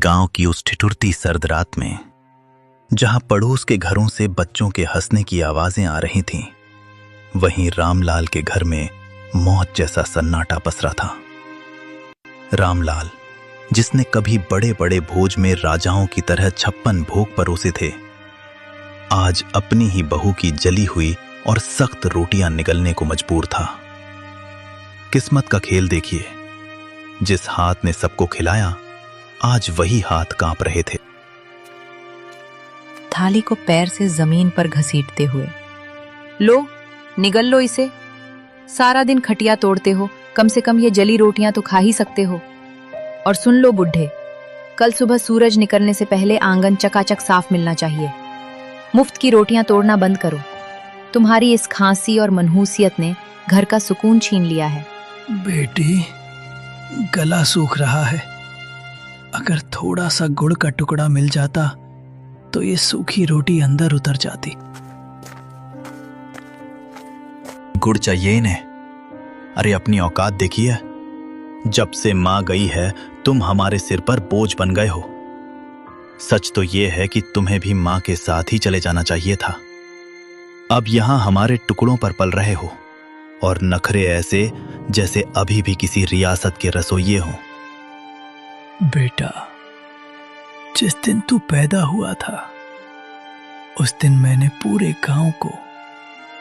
गांव की उस ठिठुरती सर्द रात में, जहां पड़ोस के घरों से बच्चों के हंसने की आवाजें आ रही थीं, वहीं रामलाल के घर में मौत जैसा सन्नाटा पसरा था। रामलाल, जिसने कभी बड़े बड़े भोज में राजाओं की तरह 56 भोग परोसे थे, आज अपनी ही बहू की जली हुई और सख्त रोटियां निगलने को मजबूर था। किस्मत का खेल देखिए, जिस हाथ ने सबको खिलाया, आज वही हाथ कांप रहे थे। थाली को पैर से जमीन पर घसीटते हुए, लो निगल लो इसे। सारा दिन खटिया तोड़ते हो, कम से कम ये जली रोटियां तो खा ही सकते हो। और सुन लो बुढ़े, कल सुबह सूरज निकलने से पहले आंगन चकाचक साफ मिलना चाहिए। मुफ्त की रोटियां तोड़ना बंद करो। तुम्हारी इस खांसी और मनहूसियत ने घर का सुकून छीन लिया है। बेटी, गला सूख रहा है। अगर थोड़ा सा गुड़ का टुकड़ा मिल जाता तो ये सूखी रोटी अंदर उतर जाती। गुड़ चाहिए इन्हें? अरे अपनी औकात देखिए। जब से मां गई है, तुम हमारे सिर पर बोझ बन गए हो। सच तो यह है कि तुम्हें भी मां के साथ ही चले जाना चाहिए था। अब यहां हमारे टुकड़ों पर पल रहे हो, और नखरे ऐसे जैसे अभी भी किसी रियासत के रसोइये हो। बेटा, जिस दिन तू पैदा हुआ था, उस दिन मैंने पूरे गांव को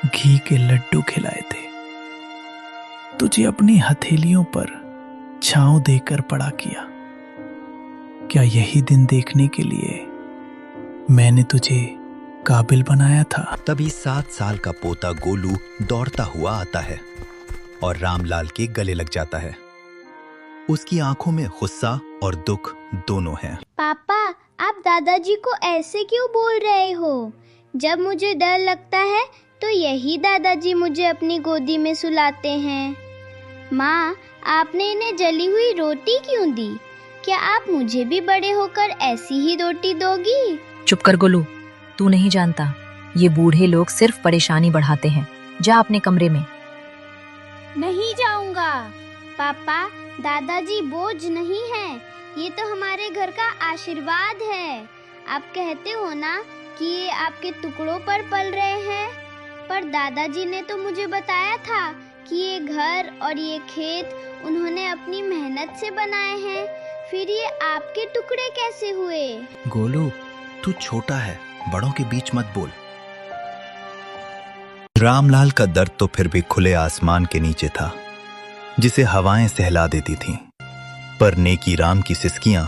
घी के लड्डू खिलाए थे। तुझे अपनी हथेलियों पर छांव देकर बड़ा किया। क्या यही दिन देखने के लिए मैंने तुझे काबिल बनाया था? तभी 7 साल का पोता गोलू दौड़ता हुआ आता है और रामलाल के गले लग जाता है। उसकी आंखों में गुस्सा और दुख दोनों हैं। पापा, आप दादाजी को ऐसे क्यों बोल रहे हो? जब मुझे डर लगता है तो यही दादाजी मुझे अपनी गोदी में सुलाते हैं। माँ, आपने इन्हें जली हुई रोटी क्यों दी? क्या आप मुझे भी बड़े होकर ऐसी ही रोटी दोगी? चुप कर गोलू, तू नहीं जानता, ये बूढ़े लोग सिर्फ परेशानी बढ़ाते हैं। जा अपने कमरे में। नहीं जाऊंगा। पापा, दादाजी बोझ नहीं है, ये तो हमारे घर का आशीर्वाद है। आप कहते हो ना कि ये आपके टुकड़ों पर पल रहे हैं, पर दादाजी ने तो मुझे बताया था कि ये घर और ये खेत उन्होंने अपनी मेहनत से बनाए हैं। फिर ये आपके टुकड़े कैसे हुए? गोलू, तू छोटा है, बड़ों के बीच मत बोल। रामलाल का दर्द तो फिर भी खुले आसमान के नीचे था, जिसे हवाएं सहला देती थीं, पर नेकी राम की सिसकियां